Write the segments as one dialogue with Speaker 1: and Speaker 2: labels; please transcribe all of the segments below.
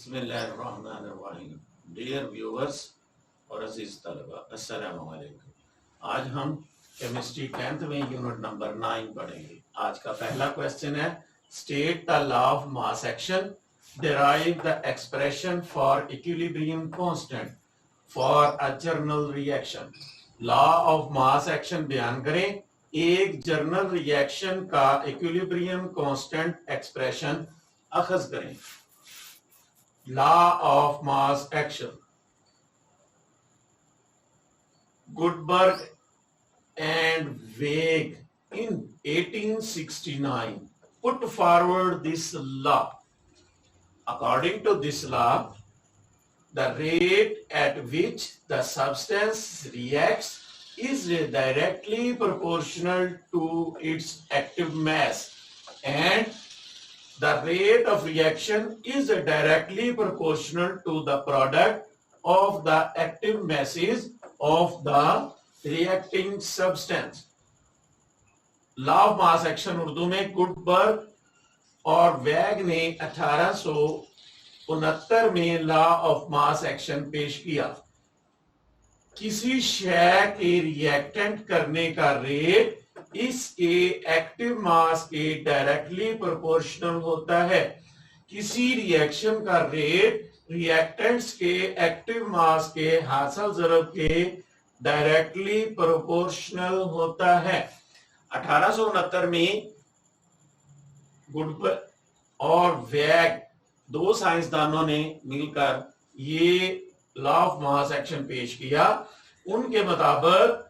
Speaker 1: बिस्मिल्लाहिर्रहमानिर्रहीम। Dear viewers और अजीज तलबा, अस्सलाम वालेकुम। आज हम केमिस्ट्री 10th में यूनिट नंबर 9 पढ़ेंगे। आज का पहला क्वेश्चन है, state the law of mass action, derive the expression for equilibrium constant for a general reaction. Law of mass action बयान करें, एक जर्नल रिएक्शन का इक्विलिब्रियम कांस्टेंट एक्सप्रेशन अखज करें। Law of mass action. Gutenberg and Weig in 1869 put forward this law. According to this law, the rate at which the substance reacts is directly proportional to its active mass, and the rate of reaction is directly proportional to the product of the active masses of the reacting substance. Law of mass action Urdu में गुटबर्ग और वैग ने 1869 में law of mass action पेश किया। किसी शय के रिएक्टेंट करने का रेट इसके एक्टिव मास के डायरेक्टली प्रोपोर्शनल होता है। किसी रिएक्शन का रेट रिएक्टेंट्स के एक्टिव मास के हासिल ज़रब के डायरेक्टली प्रोपोर्शनल होता है। 1869 में गुडबर्ग और वैग दो साइंसदानों ने मिलकर ये लॉ ऑफ मास एक्शन पेश किया। उनके मुताबिक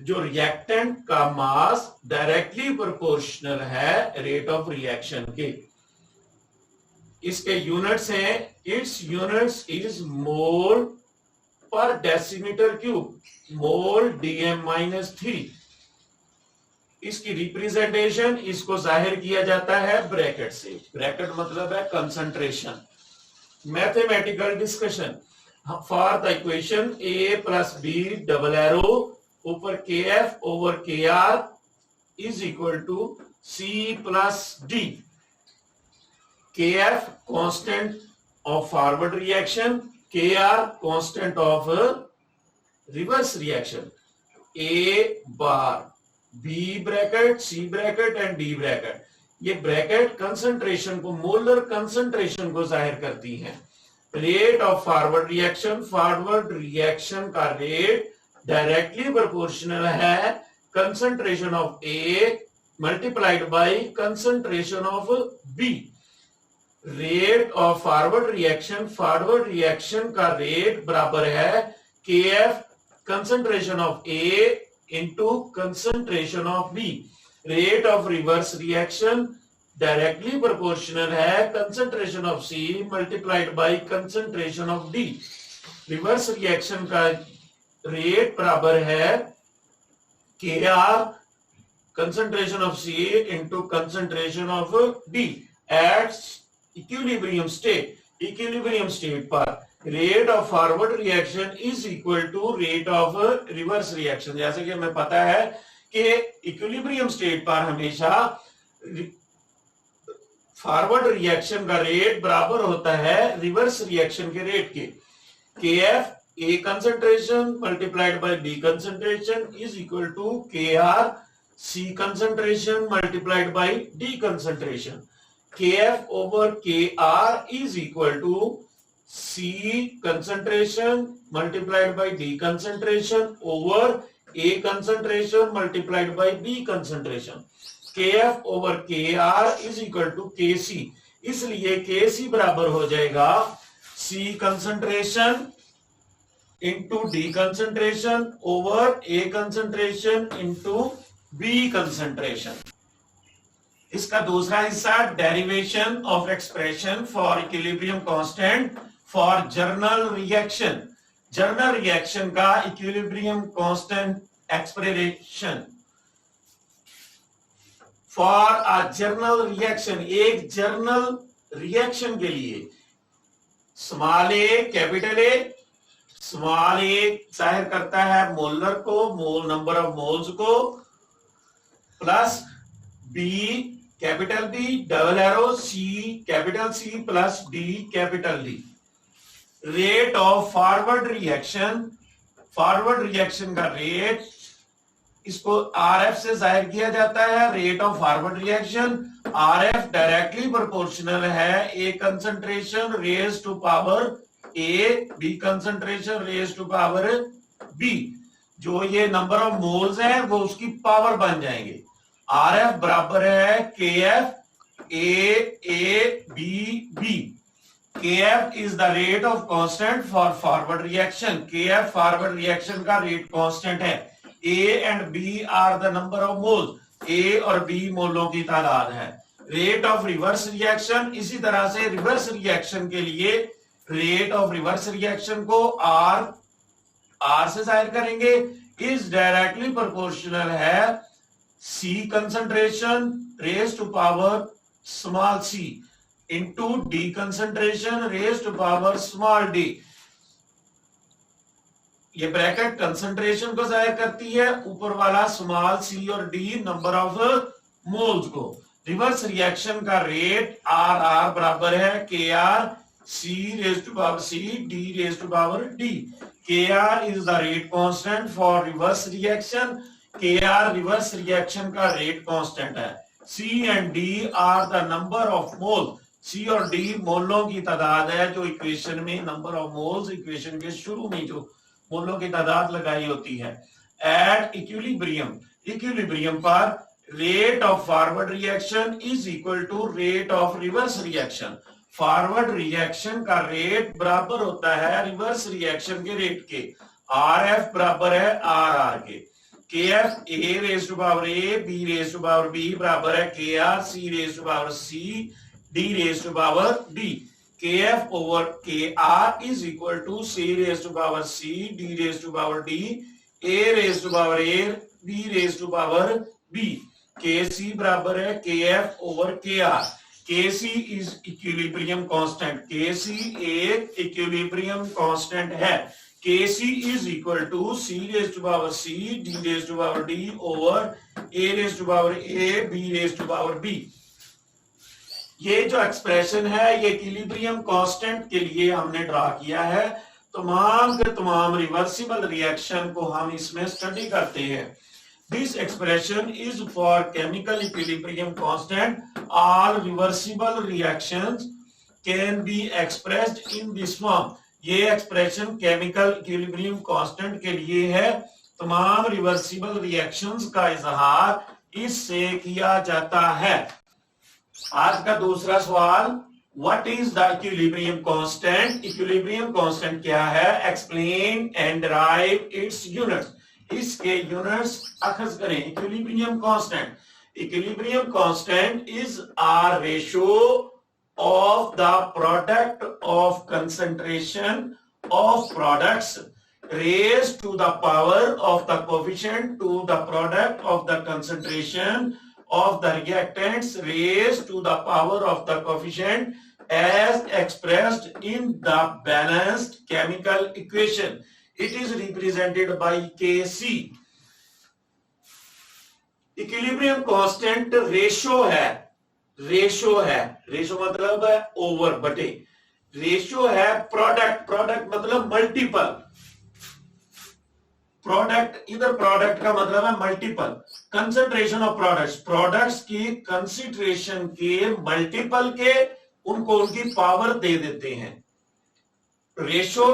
Speaker 1: जो रिएक्टेंट का मास डायरेक्टली प्रोपोर्शनल है रेट ऑफ रिएक्शन के। इसके यूनिट्स हैं, इट्स यूनिट्स इज मोल पर डेसीमीटर क्यूब, मोल DM-3। इसकी रिप्रेजेंटेशन, इसको जाहिर किया जाता है ब्रैकेट से। ब्रैकेट मतलब है concentration. Mathematical discussion for the equation A + B double arrow ऊपर KF over KR is equal to C + D। KF constant of forward reaction, KR constant of reverse reaction. A bar, B bracket, C bracket and D bracket. ये bracket concentration को, molar concentration को जाहिर करती हैं। Rate of forward reaction, forward reaction का rate directly proportional है concentration of A multiplied by concentration of B। Rate of forward reaction का rate बराबर है KF concentration of A into concentration of B। Rate of reverse reaction directly proportional है concentration of C multiplied by concentration of D। Reverse reaction का rate बराबर है KR concentration of C into concentration of D at equilibrium state. Equilibrium state पर rate of forward reaction is equal to rate of reverse reaction. जैसे कि हमें पता है कि इक्विलिब्रियम स्टेट पर हमेशा फॉरवर्ड रिएक्शन का रेट बराबर होता है रिवर्स रिएक्शन के रेट के। KF A concentration multiplied by B concentration is equal to KR C concentration multiplied by D concentration. KF over KR is equal to C concentration multiplied by D concentration over A concentration multiplied by B concentration. KF over KR is equal to KC। इसलिए KC बराबर हो जाएगा C concentration into D concentration over A concentration into B concentration। इसका दूसरा हिस्सा derivation of expression for equilibrium constant for general reaction. General reaction का equilibrium constant expression for a general reaction. एक general reaction के लिए small a capital A, small a जाहिर करता है मोलर को, मोल नंबर ऑफ मोल्स को, plus B capital B double arrow C capital C plus D capital D. Rate of forward reaction का rate, इसको RF से जाहिर किया जाता है। Rate of forward reaction, RF directly proportional है A concentration raise to power A B concentration raise to power B. जो ये नंबर ऑफ मोल्स है वो उसकी पावर बन जाएंगे। आरएफ बराबर है K F A B B. K F is the rate of constant for forward reaction. K F forward reaction का रेट कांस्टेंट है। A and B are the number of moles, A और B मोलों की तादाद है। Rate of reverse reaction, इसी तरह से reverse reaction के लिए रेट ऑफ रिवर्स रिएक्शन को आर से जाहिर करेंगे, इज डायरेक्टली प्रोपोर्शनल है C concentration raise to power small C into D concentration raise to power small D. ये ब्रैकेट कंसंट्रेशन को जाहिर करती है, ऊपर वाला स्मॉल सी और डी नंबर ऑफ मोल्स को। रिवर्स रिएक्शन का रेट आर आर बराबर है K R C raise to power C D raise to power D. के R is the rate constant for reverse reaction. K R reverse reaction का rate constant है। C and D are the number of mole, C और D मोलों की तादाद है जो equation में number of moles, equation के शुरू में जो मोलों की तादाद लगाई होती है। एट इक्विलिब्रियम पर rate of forward reaction is equal to rate of reverse reaction. Forward reaction का रेट बराबर होता है रिवर्स रिएक्शन के रेट के। आर एफ बराबर है आर आर के। K F A raise to power A B raise to power B बराबर है K R C raise to power C D raise to power D. K F over K R is equal to C raise to power C D raise to power D A raise to power A B raise to power B. K C बराबर है K F over K are. के सी is equilibrium constant. के सी एक equilibrium constant है। Kc is equal to c raised to power c d raised to power d over a raised to power a b raised to power b। ये जो expression है ये equilibrium constant के लिए हमने ड्रा किया है। तमाम के तमाम रिवर्सिबल रिएक्शन को हम इसमें स्टडी करते हैं। This expression is for chemical equilibrium constant. All reversible reactions can be expressed in this form. ये एक्सप्रेशन केमिकल इक्विलिब्रियम कांस्टेंट के लिए है। तमाम रिवर्सिबल रिएक्शंस का इजहार इससे किया जाता है। आज का दूसरा सवाल, what is the equilibrium constant. Equilibrium constant क्या है, explain and derive its units. इसके यूनिट्स अखज करें। Equilibrium constant is are ratio of the product of concentration of products raised to the power of the coefficient to the product of the concentration of the reactants raised to the power of the coefficient as expressed in the balanced chemical equation. It is represented by Kc। Equilibrium constant ratio मतलब है over बटे, ratio है product मतलब multiple. इधर product का मतलब है multiple. Concentration of products की कंसंट्रेशन के मल्टीपल के उनको उनकी पावर दे देते हैं। रेशियो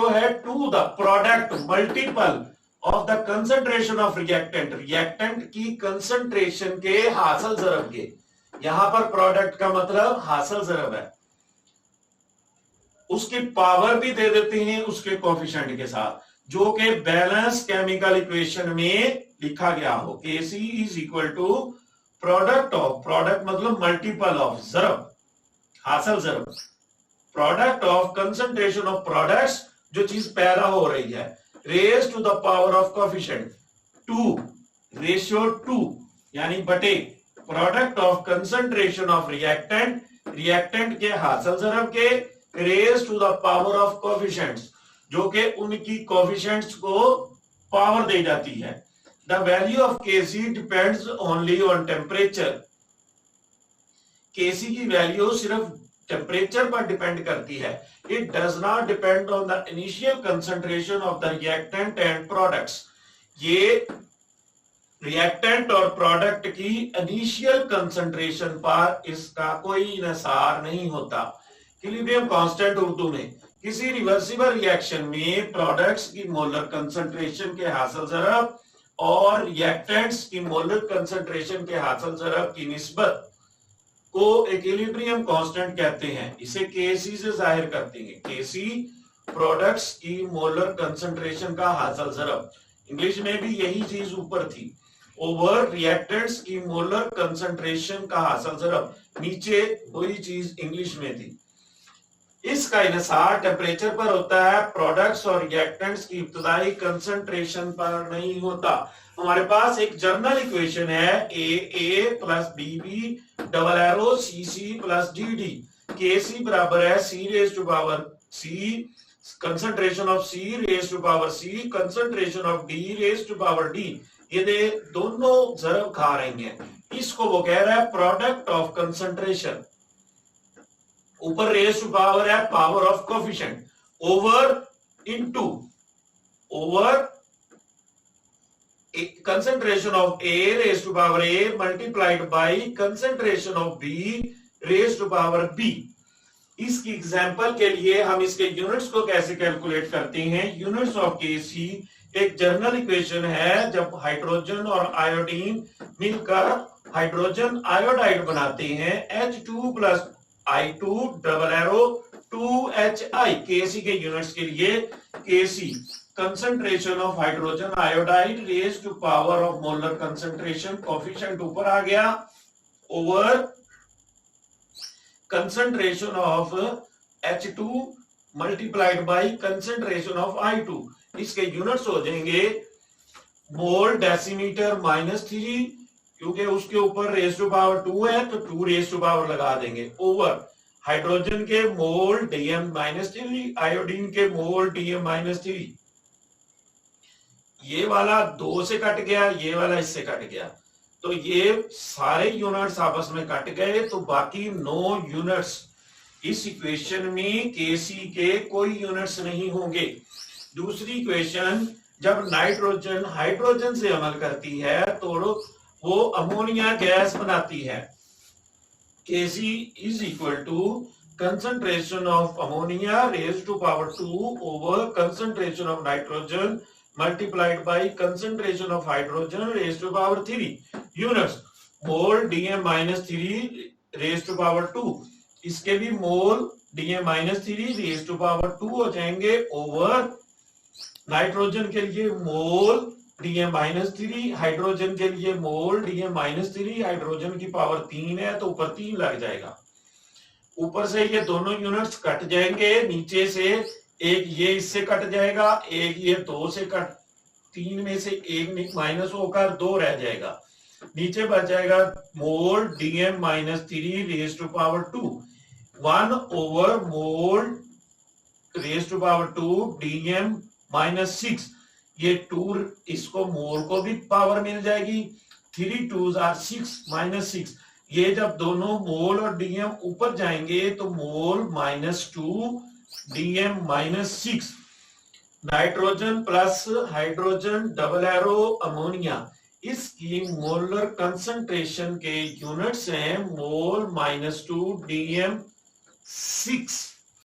Speaker 1: है to the product multiple of the concentration of reactant की कंसंट्रेशन के हासिल ज़रब के। यहां पर प्रोडक्ट का मतलब हासिल ज़रब है, उसकी पावर भी दे देते हैं उसके कोफिशिएंट के साथ, जो कि बैलेंस केमिकल इक्वेशन में लिखा गया हो। Kc is equal to product मतलब मल्टीपल ऑफ ज़रब, हासिल ज़रब, product of concentration of products, जो चीज पैदा हो रही है, raise to the power of coefficient 2 ratio 2 यानी बटे product of concentration of reactant के हासिल ज़रब के raise to the power of coefficients, जो कि उनकी कोफिशिएंट्स को पावर दी जाती है। The value of Kc depends only on temperature. Kc की वैल्यू सिर्फ टेम्परेचर पर डिपेंड करती है। It does not depend on the initial concentration of the reactant and products. ये रिएक्टेंट और प्रोडक्ट की इनिशियल कंसंट्रेशन पर इसका कोई इन्हिसार नहीं होता। इक्विलिब्रियम कांस्टेंट उर्दू में किसी रिवर्सिबल रिएक्शन में प्रोडक्ट्स की मोलर कंसंट्रेशन के हासिल ज़रब और रिएक्टेंट्स की मोलर कंसंट्रेशन के हासिल ज़रब की निस्बत को इक्विलिब्रियम कांस्टेंट कहते हैं। इसे Kc से जाहिर करते हैं। Kc प्रोडक्ट्स की मोलर कंसंट्रेशन का हासिल ज़रब, इंग्लिश में भी यही चीज ऊपर थी, ओवर रिएक्टेंट्स की मोलर कंसंट्रेशन का हासिल ज़रब, नीचे वही चीज इंग्लिश में थी। इसका इन्हिसार टेम्परेचर पर होता है, प्रोडक्ट्स और रिएक्टेंट्स की इब्तदाई कंसंट्रेशन पर नहीं होता। हमारे पास एक जनरल इक्वेशन है A plus BB double arrow CC plus DD। Kc बराबर है C raise to power C concentration of C raise to power C concentration of D raise to power D। ये दोनों ज़रब खा रही हैं। इसको वो कह रहा है प्रोडक्ट ऑफ कंसंट्रेशन। ऊपर रेज टू पावर है power of coefficient, over into over concentration of A raised to power A multiplied by concentration of B raised to power B। इसकी एग्जांपल के लिए हम इसके यूनिट्स को कैसे कैलकुलेट करते हैं। यूनिट्स ऑफ Kc एक जनरल इक्वेशन है। जब हाइड्रोजन और आयोडीन मिलकर हाइड्रोजन आयोडाइड बनाते हैं H2 plus I2 double arrow 2HI। Kc के यूनिट्स के लिए Kc concentration of hydrogen iodide raise to power of molar concentration, coefficient ऊपर आ गया, over concentration of H2 multiplied by concentration of I2। इसके units हो जाएंगे मोल डेसीमीटर -3, क्योंकि उसके ऊपर रेज टू पावर 2 है तो 2 रेज टू पावर लगा देंगे, ओवर हाइड्रोजन के मोल Dm-3, आयोडीन के मोल Dm-3। ये वाला 2 से कट गया, ये वाला इससे कट गया, तो ये सारे यूनिट्स आपस में कट गए, तो बाकी 9 यूनिट्स इस इक्वेशन में Kc के कोई यूनिट्स नहीं होंगे। दूसरी इक्वेशन, जब नाइट्रोजन हाइड्रोजन से अमल करती है तो वो अमोनिया गैस बनाती है। Kc is equal to concentration of ammonia raise to power 2 over concentration of nitrogen multiplied by concentration of hydrogen raised to power 3। Units mole Dm-3 raised to power 2, इसके भी मोल Dm-3 raised to power 2 हो जाएंगे, over nitrogen के लिए मोल Dm-3, hydrogen के लिए मोल Dm-3, hydrogen की power 3 है तो ऊपर 3 लग जाएगा। ऊपर से ये दोनों यूनिट्स कट जाएंगे, नीचे से एक ये इससे कट जाएगा, एक ये 2 से कट, 3 में से एक माइनस होकर 2 रह जाएगा, नीचे बच जाएगा mole Dm-3 raise to power 2, 1 over mole raise to power 2 Dm-6। ये 2 इसको मोल को भी पावर मिल जाएगी, 3 2s are 6 -6। ये जब दोनों मोल और Dm ऊपर जाएंगे तो मोल -2 Dm-6। Nitrogen plus hydrogen double arrow ammonia, इसकी मोलर कंसंट्रेशन के यूनिट्स हैं मोल -2 Dm-6।